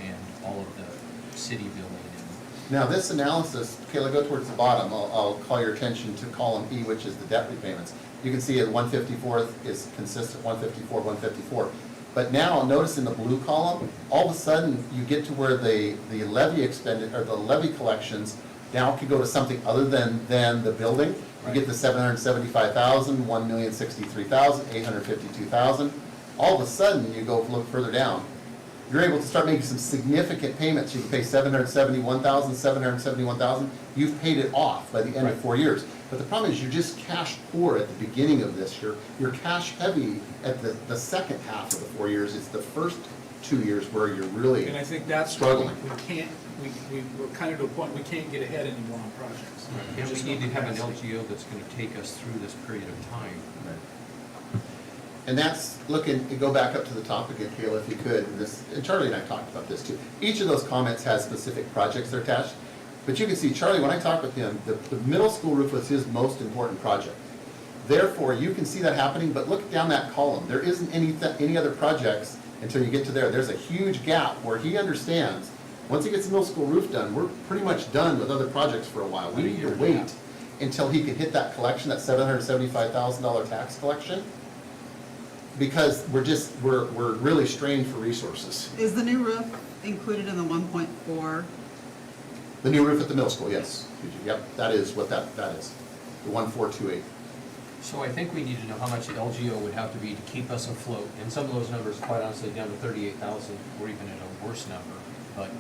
and all of the city billing and. Now, this analysis, Kayla, go towards the bottom, I'll call your attention to column E, which is the debt repayments. You can see at 154th is consistent, 154, 154. But now, notice in the blue column, all of a sudden, you get to where the levy expended, or the levy collections now can go to something other than the building. You get the 775,000, 1,063,000, 852,000. All of a sudden, you go look further down, you're able to start making some significant payments. You can pay 771,000, 771,000. You've paid it off by the end of 4 years. But the problem is you're just cash poor at the beginning of this. You're cash heavy at the second half of the 4 years. It's the first 2 years where you're really And I think that's where struggling. we're kind of to a point, we can't get ahead anymore on projects. And There's we just need no to have an capacity. LGO that's gonna take us through this period of time. And that's, go back up to the top again, Kayla, if you could, and Charlie and I talked about this too. Each of those comments has specific projects they're attached, but you can see, Charlie, when I talked with him, the middle school roof was his most important project. Therefore, you can see that happening, but look down that column, there isn't any other projects until you get to there. There's a huge gap where he understands, once he gets the middle school roof done, we're pretty much done with other projects for a while. We need to wait until he can hit that collection, that $775,000 tax collection, because we're really strained for resources. Is the new roof included in the 1.4? The new roof at the middle school, yes. Yep, that is what that is, the 1428. So I think we need to know how much the LGO would have to be to keep us afloat, and some of those numbers, quite honestly, down to 38,000, or even at a worse number, but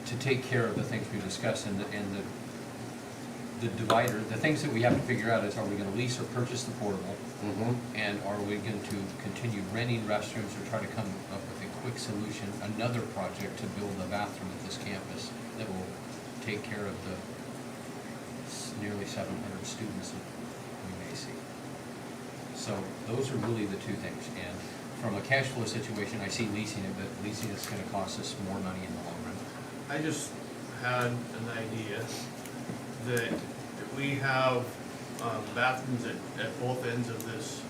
to take care of the things we discussed, and the divider, the things that we have to figure out is, are we gonna lease or purchase the portable? And are we going to continue renting restrooms or try to come up with a quick solution, another project to build a bathroom at this campus that will take care of the nearly 700 students that we may see. So those are really the two things. And from a cash flow situation, I see leasing it, but leasing is gonna cost us more money in the long run. I just had an idea that we have bathrooms at both ends of this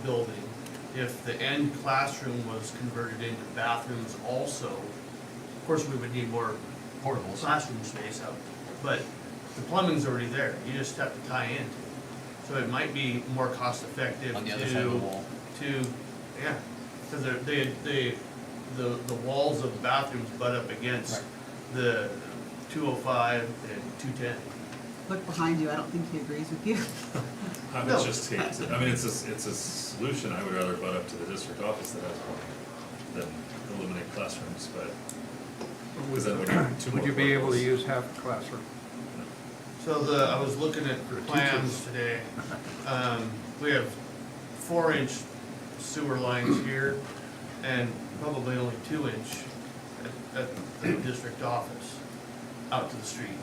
building. If the end classroom was converted into bathrooms also, of course, we would need more Portables. classroom space out, but the plumbing's already there, you just have to tie in. So it might be more cost effective On the other side of the wall. yeah, because the walls of the bathrooms butt up against the 205 and 210. Look behind you, I don't think he agrees with you. I would No. just hate to, I mean, it's a solution, I would rather butt up to the district office that has one than eliminate classrooms, but, because then we need two more. Would you be able to portables. use half a classroom? So I was looking at plans today. We have 4-inch sewer lines here and probably only 2-inch at the district office out to the street.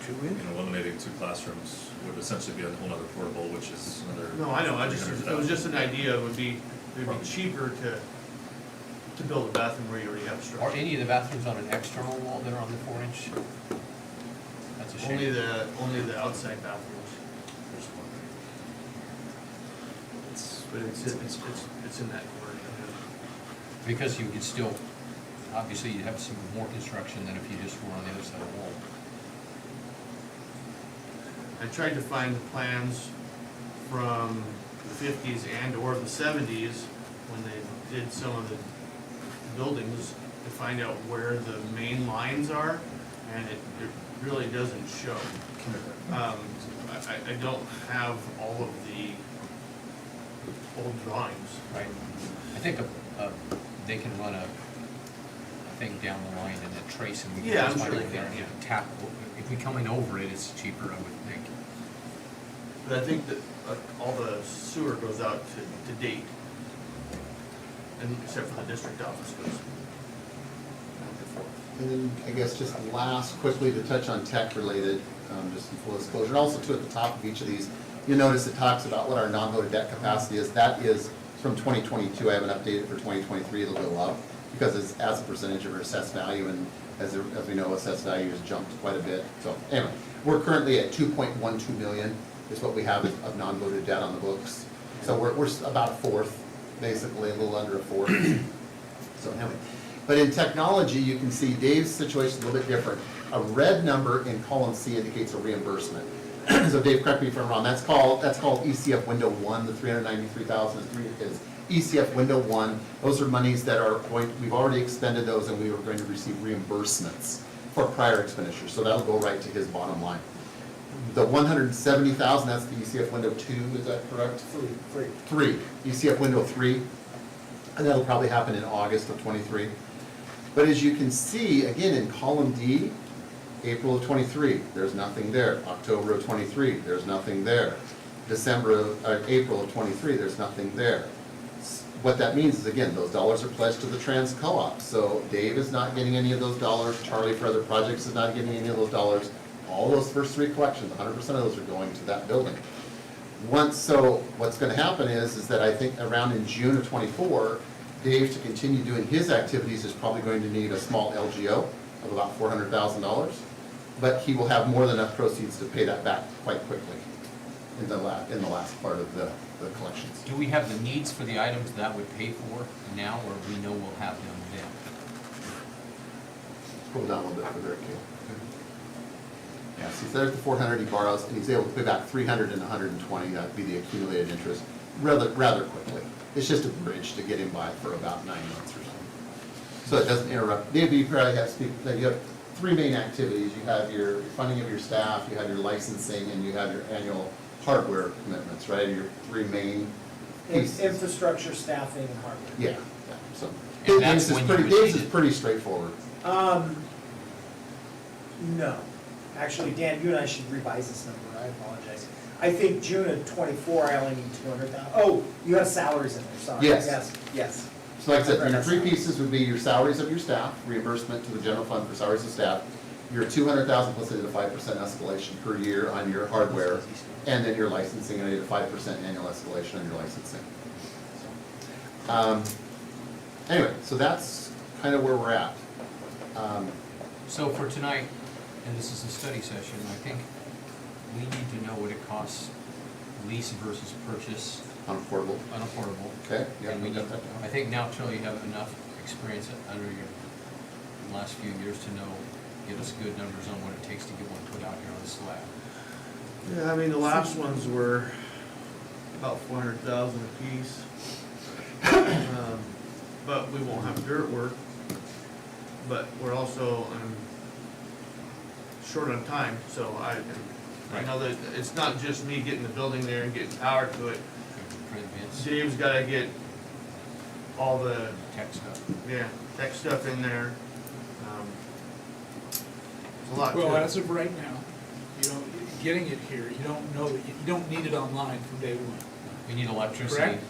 And eliminating two classrooms would essentially be a whole other portable, which is another. No, I know, it was just an idea, it would be cheaper to build a bathroom where you already have a Are structure. any of the bathrooms on an external wall that are on the 4-inch? That's a shame. Only the outside bathrooms. But it's in that corner. Because you could still, obviously you'd have some more construction than if you just were on the other side of the wall. I tried to find the plans from the 50s and or the 70s when they did some of the buildings to find out where the main lines are, and it really doesn't show. I don't have all of the old drawings. Right. I think they can run a thing down the line and then trace and we can Yeah, just I'm sure find they it there can, and tap. If we come in over it, it's cheaper, I would think. But I think that all the sewer goes out to date, and except for the district office goes back and forth. And then, I guess, just last, quickly to touch on tech-related, just in full disclosure, and also too at the top of each of these, you notice it talks about what our non-voted debt capacity is. That is from 2022, I haven't updated for 2023, it'll go up, because it's as a percentage of our assessed value, and as we know, assessed value has jumped quite a bit. So anyway, we're currently at 2.12 million is what we have of non-voted debt on the books. So we're about a fourth, basically, a little under a fourth. So anyway, but in technology, you can see Dave's situation is a little bit different. A red number in column C indicates a reimbursement. So Dave, correct me if I'm wrong, that's called ECF window 1, the 393,000 is ECF window 1. Those are monies that are we've already expended those, and we are going to receive reimbursements for prior expenditures. So that'll go right to his bottom line. The 170,000, that's the ECF window 2, is that correct? 3, ECF window 3, and that'll probably happen in August of 23. But as you can see, again, in column D, April of 23, there's nothing there. October of 23, there's nothing there. April of 23, there's nothing there. What that means is, again, those dollars are pledged to the trans co-op. So Dave is not getting any of those dollars. Charlie for other projects is not getting any of those dollars. All those first 3 collections, 100% of those are going to that building. So what's going to happen is that I think around in June of 24, Dave, to continue doing his activities, is probably going to need a small LGO of about $400,000. But he will have more than enough proceeds to pay that back quite quickly in the last part of the collections. Do we have the needs for the items that would pay for now, or we know we'll have them then? Scroll down a little bit further, Caleb. Yeah, so there's the 400 he borrows, and he's able to pay back 300 and 120. That'd be the accumulated interest rather quickly. It's just a bridge to get him by for about 9 months or so. So it doesn't interrupt. Maybe you probably have you have 3 main activities. You have your funding of your staff, you have your licensing, and you have your annual hardware commitments, right? Your 3 main pieces. Infrastructure, staffing, and hardware. Yeah. So And that's Dave's when you would Dave's need is it. pretty straightforward. No. Actually, Dan, you and I should revise this number, I apologize. I think June of 24, I only need 200,000. Oh, you have salaries in there, sorry. Yes. Yes. So like I said, your 3 pieces would be your salaries of your staff, reimbursement to the general fund for salaries of staff, your 200,000 plus a 5% escalation per year on your hardware, and then your licensing, and a 5% annual escalation on your licensing. Anyway, so that's kind of where we're at. So for tonight, and this is a study session, I think we need to know what it costs, lease versus purchase, Unaffordable. Okay, yeah. And we need, I think now, Charlie, you have enough experience under your last few years to know, give us good numbers on what it takes to get one put out here on the slab. Yeah, I mean, the last ones were about 400,000 apiece. But we won't have dirt work. But we're also short on time, so I know that it's not just me getting the building there and getting power to it. Print bids, Dave's gotta get all the, tech stuff. tech stuff in there. It's a lot to Well, it. as of right now, getting it here, you don't know that, you don't need it online from day 1. We need electricity. Correct?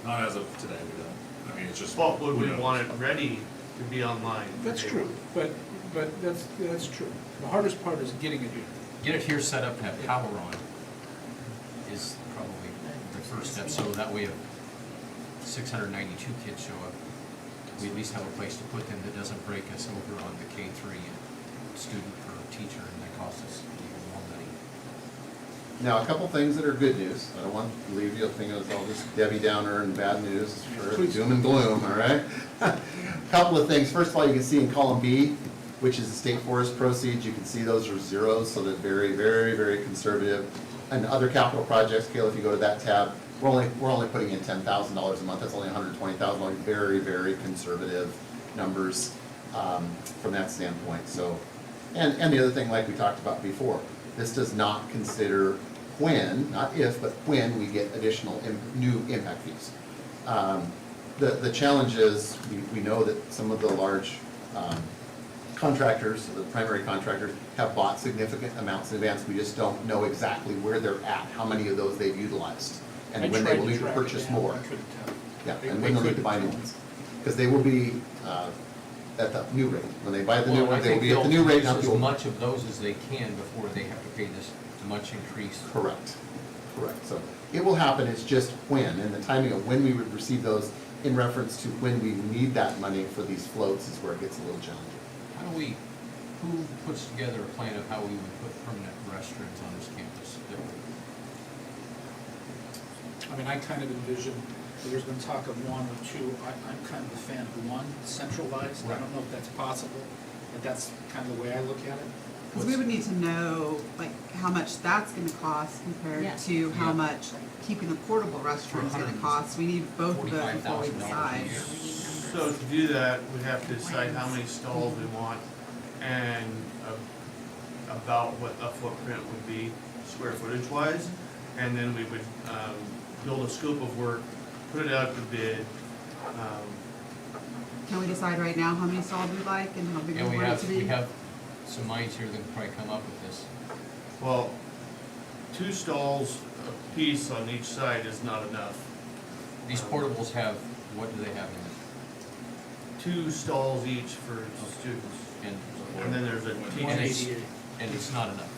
Not as of today, we don't. I mean, it's just. But would who we knows? want it ready to be online? That's true, but that's true. The hardest part is getting it here. Get it here set up and have power on is probably the first step, so that way if 692 kids show up, we at least have a place to put them that doesn't break us over on the K3 student per teacher, and that costs us even more money. Now, a couple things that are good news. I don't want to leave you thinking it's all just Debbie Downer and bad news, or Please. doom and gloom, all right? Couple of things. First of all, you can see in column B, which is the state forest proceeds, you can see those are zeros, so they're very, very, very conservative. And other capital projects, Kayla, if you go to that tab, we're only putting in $10,000 a month. That's only $120,000. Very, very conservative numbers from that standpoint. So, and the other thing, like we talked about before, this does not consider when, not if, but when we get additional new impact fees. The challenge is, we know that some of the large contractors, the primary contractors, have bought significant amounts in advance. We just don't know exactly where they're at, how many of those they've utilized, I and when they tried will to need to track it purchase down, more. I couldn't tell. Yeah, They- and they when they'll need to couldn't buy new tell. ones. Because they will be at the new rate. When they buy the new Well, one, I they will think be at the they'll new rate, use not the as old. much of those as they can before they have to pay this much increase. Correct, correct. So it will happen, it's just when, and the timing of when we would receive those in reference to when we need that money for these floats is where it gets a little challenging. How do we, who puts together a plan of how we would put permanent restrooms on this campus? I mean, I kind of envision, there's been talk of one or two, I'm kind of a fan of one centralized. I don't know if that's possible, but that's kind of the way I look at it. Because we would need to know, like, how much that's gonna cost compared Yeah. to how Yeah. much keeping the portable restroom's gonna cost. We need both of those before we $45,000 a decide. year. We need numbers. So to do that, we have to decide how many stalls we want and about what a footprint would be square footage wise. And then we would, build a scope of work, put it out to bid. Can we decide right now how many stalls we'd like and how big we And want it to be? we have some minds here that can probably come up with this. Well, 2 stalls a piece on each side is not enough. These portables have, what do they have in 2 stalls each for students. it? And then there's a And teacher. it's, and it's not enough.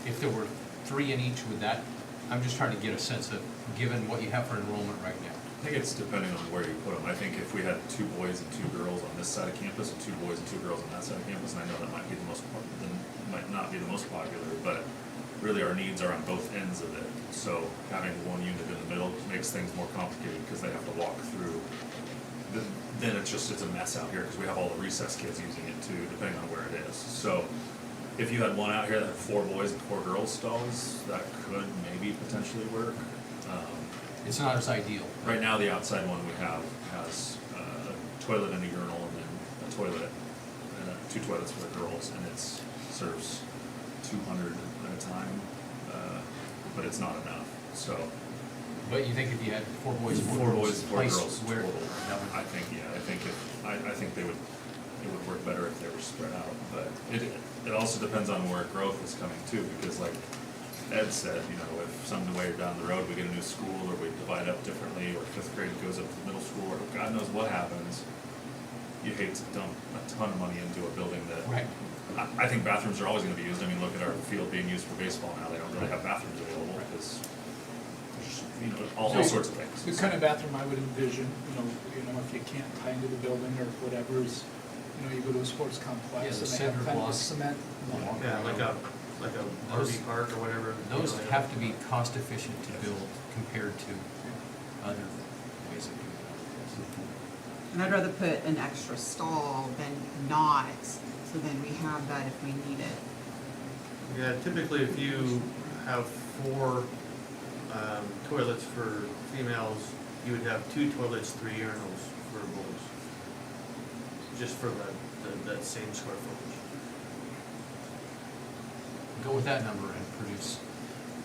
If there were 3 in each, would that, I'm just trying to get a sense of, given what you have for enrollment right now. I think it's depending on where you put them. I think if we had 2 boys and 2 girls on this side of campus, and 2 boys and 2 girls on that side of campus, and I know that might be the most, might not be the most popular, but really our needs are on both ends of it. So having one unit in the middle makes things more complicated because they have to walk through. Then it's a mess out here because we have all the recess kids using it too, depending on where it is. So if you had one out here that had 4 boys and 4 girls stalls, that could maybe potentially work. It's not as ideal. Right now, the outside one we have has a toilet and a urinal, and then a toilet, and 2 toilets for the girls, and it serves 200 at a time, but it's not enough, so. But you think if you had 4 boys, 4 boys, 4 place girls where, total. that would, I think, yeah, I think I think it would work better if they were spread out, but it also depends on where growth is coming too, because like Ed said, you know, if some way down the road we get a new school, or we divide up differently, or 5th grade goes up to middle school, or God knows what happens, you hate to dump a ton of money into a building that. right. I think bathrooms are always gonna be used. I mean, look at our field being used for baseball now. They don't really have bathrooms available because there's, you know, all sorts of things. The kind of bathroom I would envision, you know, if you can't tie into the building or whatever is, you go to a sports Yeah, complex the and they center have kind of a block. cement one. Yeah, like a Those- RV park or whatever. Those you know, have to be cost efficient to build compared to other ways of doing it. And I'd rather put an extra stall than not, so then we have that if we need it. Yeah, typically if you have 4 toilets for females, you would have 2 toilets, 3 urinals for boys. Just for that same square footage. Go with that number and produce,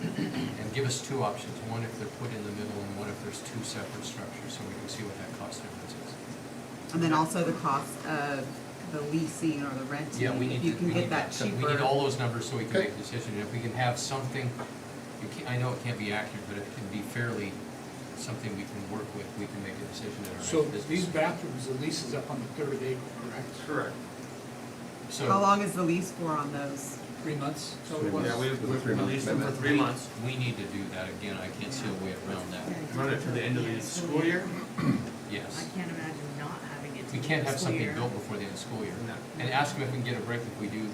and give us 2 options. One if they're put in the middle, and one if there's 2 separate structures, so we can see what that cost difference is. And then also the cost of the leasing or the renting. Yeah, we need If you to, can we get need that that, so cheaper. we need all those numbers so we can Okay. make a decision. And if we can have something, I know it can't be accurate, but it can be fairly, something we can work with, we can make a decision in our So next these business. bathrooms, the lease is up on the 3rd of April, correct? Correct. So. How long is the lease for on those? 3 months? So it 3 was. Yeah, we've With a 3-month released them for commitment. 3 months. We need to do that again, I can't see a way around that, Run it to the end of the school year. yes. I can't imagine not having it. We till can't the have school something year. built before the end of school year. No. And ask them if we can get a break if we do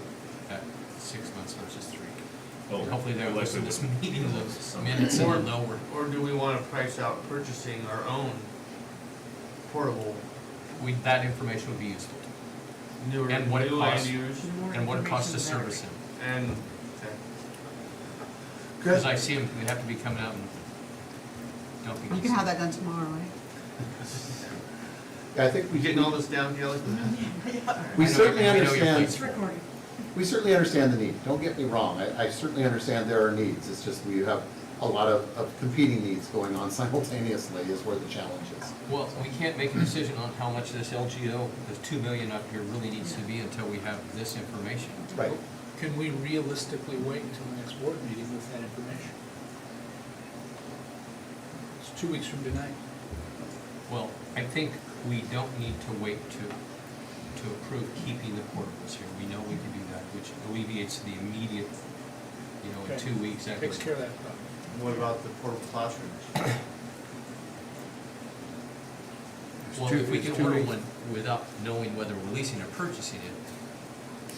that 6 months versus 3. Oh, And hopefully they'll likely listen to this would. meeting, the minutes, and they'll know we're, Or do we want to price out purchasing our own portable, that information would be useful. newer, And what it new land costs. use? The more And what it costs to information, the service better. them. And, okay. Because I see them, we have to be coming out and dumping. You can have that done tomorrow, right? Yeah, I think We getting all this down, Kelly? we I know- certainly I know your understand. plate's It's recording. We certainly understand the need, don't get me wrong, I certainly understand there are needs, it's just we have a lot of competing needs going on simultaneously is where the challenge is. Well, we can't make a decision on how much this LGO, this 2 million up here really needs to be until we have this information. Right. Can we realistically wait until the next board meeting with that information? It's 2 weeks from tonight. Well, I think we don't need to wait to approve keeping the portables here. We know we can do that, which alleviates the immediate, in Okay. 2 weeks. that Takes would- care of that problem. What about the portable classrooms? Well, if we can order one without knowing whether we're leasing or purchasing it,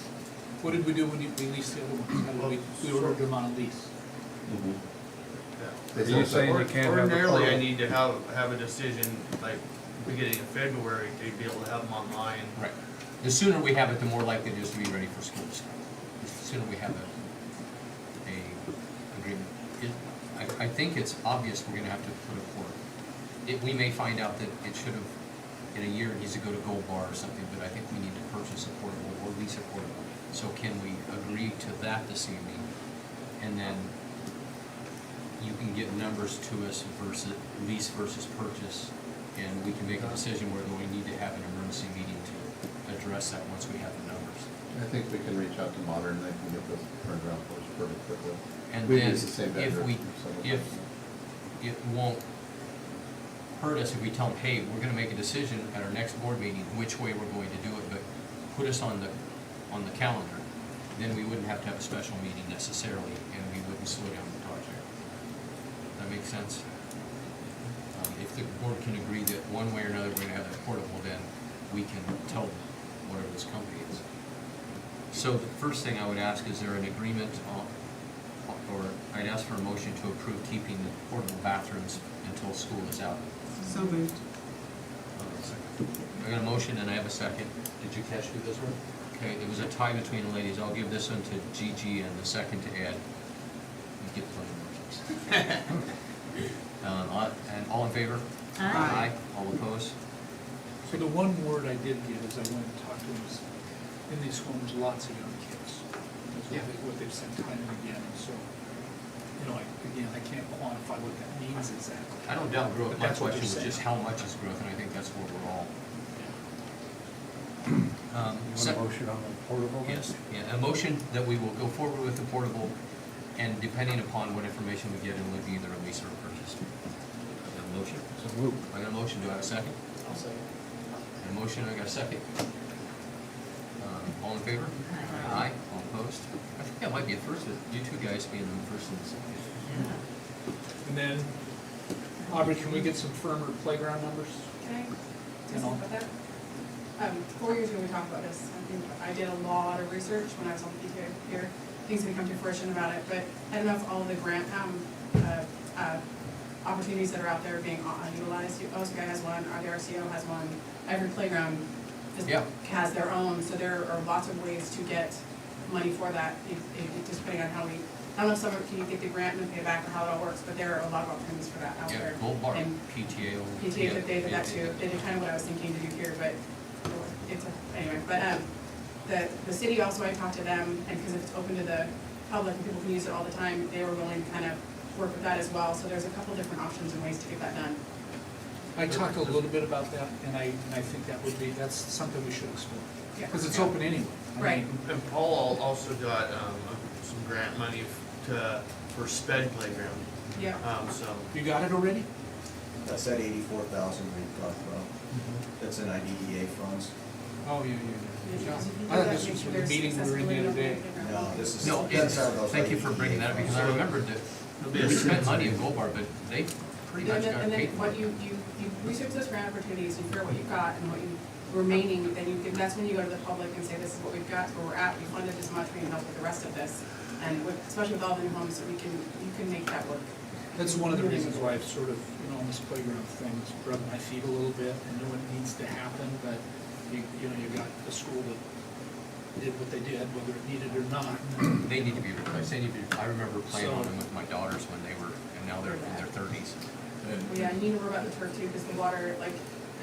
What did we do when we leased the other ones? How did we ordered them on a lease. Yeah. Are you saying you can't have the Ordinarily, I portable? need to have a decision, like, beginning of February, to be able to have them online. right, the sooner we have it, the more likely it is to be ready for school start. The sooner we have a agreement. I think it's obvious we're gonna have to put a port. We may find out that it should have, in a year, it needs to go to Gold Bar or something, but I think we need to purchase a portable or lease a portable. So can we agree to that this evening? And then you can get numbers to us versus lease versus purchase, and we can make a decision whether we need to have an emergency meeting to address that once we have the numbers. I think we can reach out to Modern, they can get this turned around for us pretty quickly. And We then use the same if vendor we, several if times. it won't hurt us if we tell them, hey, we're gonna make a decision at our next board meeting which way we're going to do it, but put us on the calendar, then we wouldn't have to have a special meeting necessarily, and we wouldn't slow down the project. That make sense? If the board can agree that one way or another we're gonna have that portable, then we can tell them whatever this company is. So the first thing I would ask, is there an agreement on, or I'd ask for a motion to approve keeping the portable bathrooms until school is out. So moved. I got a motion and I have a second. Did you catch who those were? Okay, it was a tie between the ladies. I'll give this one to Gigi and the second to Ed. You get plenty of motions. And all in favor? Aye. All opposed? So the one word I did get as I went and talked to them is, in these homes, lots of young kids. That's Yeah. what they've said time and again, and so, again, I can't quantify what that means exactly. I don't doubt growth. But My that's what question they're was just saying. how much is growth, and I think that's where we're all. You want a motion on the portable? then? Yes, yeah, a motion that we will go forward with the portable, and depending upon what information we get, it would be either a lease or a purchase. I got a motion? So move. I got a motion, do I have a second? I'll say. A motion, I got a second. All in favor? Aye. All opposed? I think that might be a first, with you two guys being the first and the second. And then, Aubrey, can we get some firmer playground numbers? Can I And say all- something about that? 4 years ago, we talked about this. I think I did a lot of research when I was on the PTA here. Things have come to fruition about it, but I don't know if all of the grant opportunities that are out there are being utilized. OSCA has one, the RCO has one. Every playground Yeah. has their own, so there are lots of ways to get money for that. Just depending on how we, I don't know if some of you get the grant and pay it back or how it all works, but there are a lot of opportunities for that out Yeah, there. Gold Bar, And PTA. PTA, but they did that too, they did kind of what I was thinking to do here, but anyway, but, the city also, I talked to them, and because it's open to the public and people can use it all the time, they were willing to kind of work with that as well, so there's a couple different options and ways to get that done. I talked a little bit about that, and I think that's something we should explore, Yeah. because it's open anyway. I Right. mean, And Paul also got, some grant money for sped playground, Yeah, so. You got it already? That's that 84,000 we talked about. That's in IDEA funds. Oh, yeah. because if you do I thought that, this make was sure from the there's meeting we were in the accessibility other on day. playground. No, this is. No, that's out of those thank you for bringing that up, because I remembered that we spent money in Gold Bar, but they pretty much got And then paid for what it. you research those grant opportunities, you figure out what you've got and what you remaining, then that's when you go to the public and say, this is what we've got, where we're at, we funded this much, we can help with the rest of this. And especially with all the new homes, so you can make that work. That's one of the reasons why I've sort of, on this playground thing, rubbed my feet a little bit and knew it needs to happen, but you got a school that did what they did, whether it needed or not. They need to be replaced, I remember playing on them with my daughters when they were, and now they're in their 30s. Well, yeah, and you know about the turf too, because the water, like,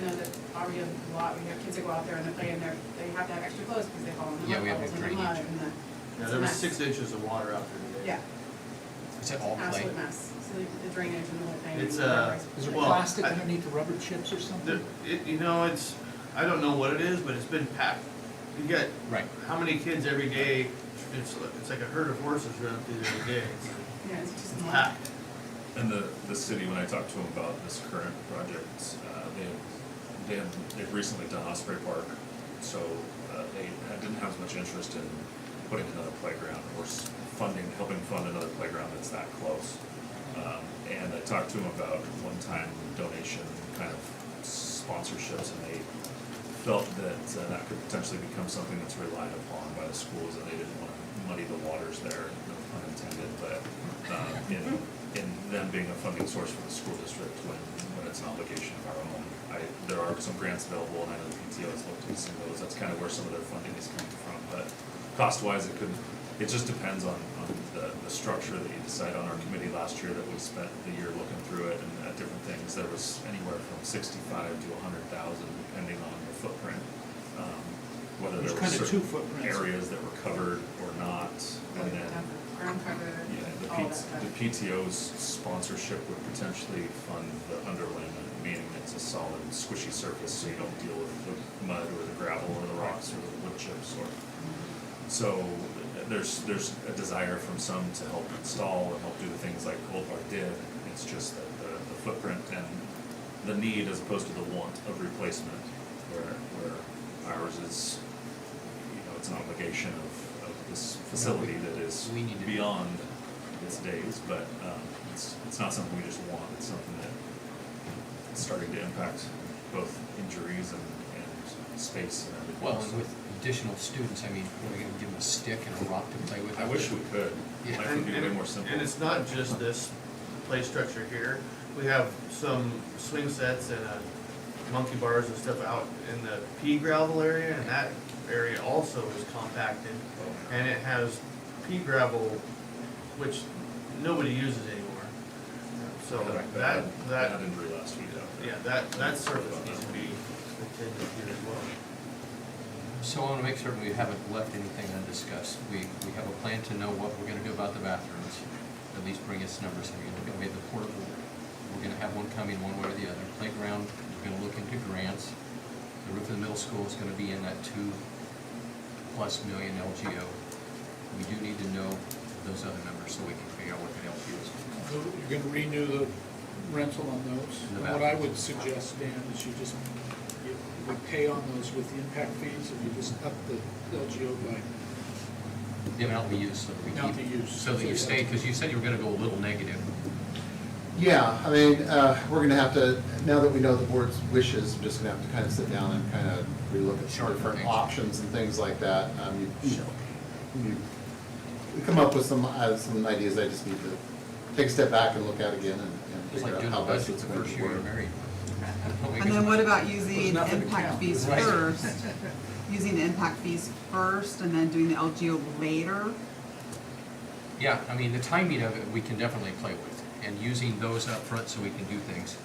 that already a lot, we have kids that go out there and they play in there, they have to have extra clothes because they fall in the Yeah, mud we have puddles to and the drainage. mud and the. Yeah, it's there a was mess. 6 inches of water out there today. Yeah, Is it all clay? absolute mess, so the drainage and the whole thing. It's, Is there Well, plastic I- underneath the rubber chips or something? I don't know what it is, but it's been packed. You got, Right. how many kids every day, it's like a herd of horses running through there every day. Yeah, it's just It's mud. packed. And the city, when I talked to them about this current project, they've recently done Osprey Park, so they didn't have as much interest in putting another playground or helping fund another playground that's that close. And I talked to him about one-time donation kind of sponsorships, and they felt that that could potentially become something that's relied upon by the schools, and they didn't want to muddy the waters there, no pun intended, but in them being a funding source for the school district when it's an obligation of our own. There are some grants available, and I know the PTO has looked into some of those. That's kind of where some of their funding is coming from, but cost-wise, it just depends on the structure that you decide on. Our committee last year that we spent the year looking through it and at different things, there was anywhere from 65 to 100,000 depending on the footprint. Whether There's there were kind of two certain footprints. areas that were covered or not, and then Ground cover, yeah, all that stuff. the PTO's sponsorship would potentially fund the underlayment, meaning it's a solid squishy surface, so you don't deal with the mud or the gravel or the rocks or the wood chips or. So there's a desire from some to help install and help do the things like Gold Bar did. It's just that the footprint and the need as opposed to the want of replacement, where ours is, it's an obligation of this facility that is We need to- beyond its days, but it's not something we just want. It's something that is starting to impact both injuries and space and everything. Well, and with additional students, I mean, we're gonna give them a stick and a rock to play with. I wish we could. Yeah. Life would be way more simple. And it's not just this play structure here. We have some swing sets and monkey bars and stuff out in the pea gravel area, and that area also is compacted. And it has pea gravel, which nobody uses anymore. So that injury last week out there. yeah, that surface needs to be attended here as well. So I wanna make certain we haven't left anything undiscussed. We have a plan to know what we're gonna do about the bathrooms, at least bring us numbers. I mean, we're gonna make the portable, we're gonna have one coming one way or the other. Playground, we're gonna look into grants. The roof of the middle school is gonna be in that $2+ million LGO. We do need to know those other numbers so we can figure out what the LGO is. You're gonna renew the rental on those. And the And what I bathrooms. would suggest, Dan, is we pay on those with the impact fees, and you just up the LGO by. The amount we use, so that we Amount keep, we use. so that you stay, because you said you were gonna go a little negative. Yeah, I mean, we're gonna have to, now that we know the board's wishes, we're just gonna have to kind of sit down and kind of relook at some Sure, different thanks. options and things like that. You come up with some ideas, I just need to take a step back and look at again and It's figure like out doing how the best budget it's the going first to year you're work. married. And then what about using nothing to impact count. fees Right. first? Using the impact fees first and then doing the LGO later? Yeah, I mean, the timing of it, we can definitely play with, and using those up front so we can do things.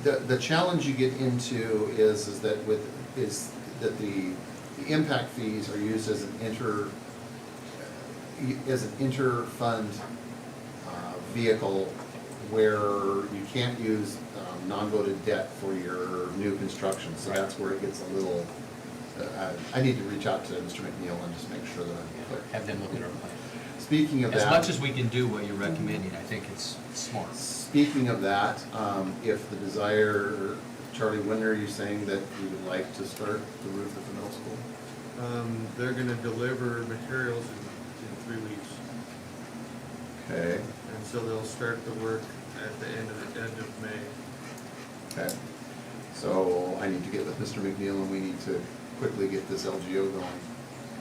The challenge you get into is that the impact fees are used as an inter-fund vehicle where you can't use non-voted debt for your new construction, so Right. that's where it gets a little, I need to reach out to Mr. McNeil and just make sure that I'm clear. Have them look at our plan. Speaking of that. As much as we can do what you're recommending, I think it's smart. Speaking of that, if the desire, Charlie, when are you saying that you would like to start the roof at the middle school? They're gonna deliver materials in 3 weeks. Okay, And so they'll start the work at the end of May. okay. So I need to get with Mr. McNeil and we need to quickly get this LGO going.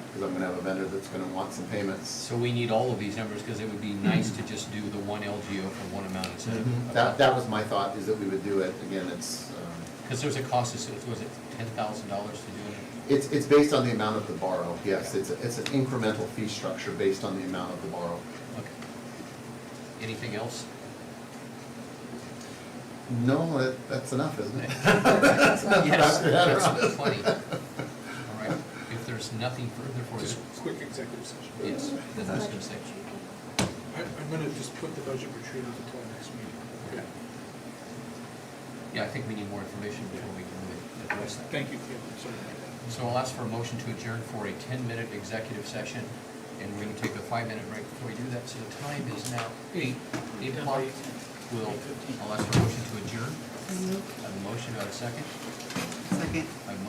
Because I'm gonna have a vendor that's gonna want some payments. So we need all of these numbers, because it would be nice to just do the one LGO for one amount instead of. That was my thought, is that we would do it, again, it's, Because there's a cost, was it $10,000 to do it? it's based on the amount of the borrow, yes. It's an incremental fee structure based on the amount of the borrow. Okay. Anything else? No, that's enough, isn't it? That's enough. Yes, Dr. there are Adams. plenty. All right, if there's nothing further for Just you, quick executive session. yes, then I was gonna say. I'm gonna just put the budget retreat until our next meeting. Okay. Yeah, I think we need more information before we can really address that. Thank you, Kim. Sorry about that. So I'll ask for a motion to adjourn for a 10-minute executive session, and we're gonna take a 5-minute break before we do that. So the time is now 8 o'clock. I'll ask for a motion to adjourn. I have a motion, do I have a second? Second. I have a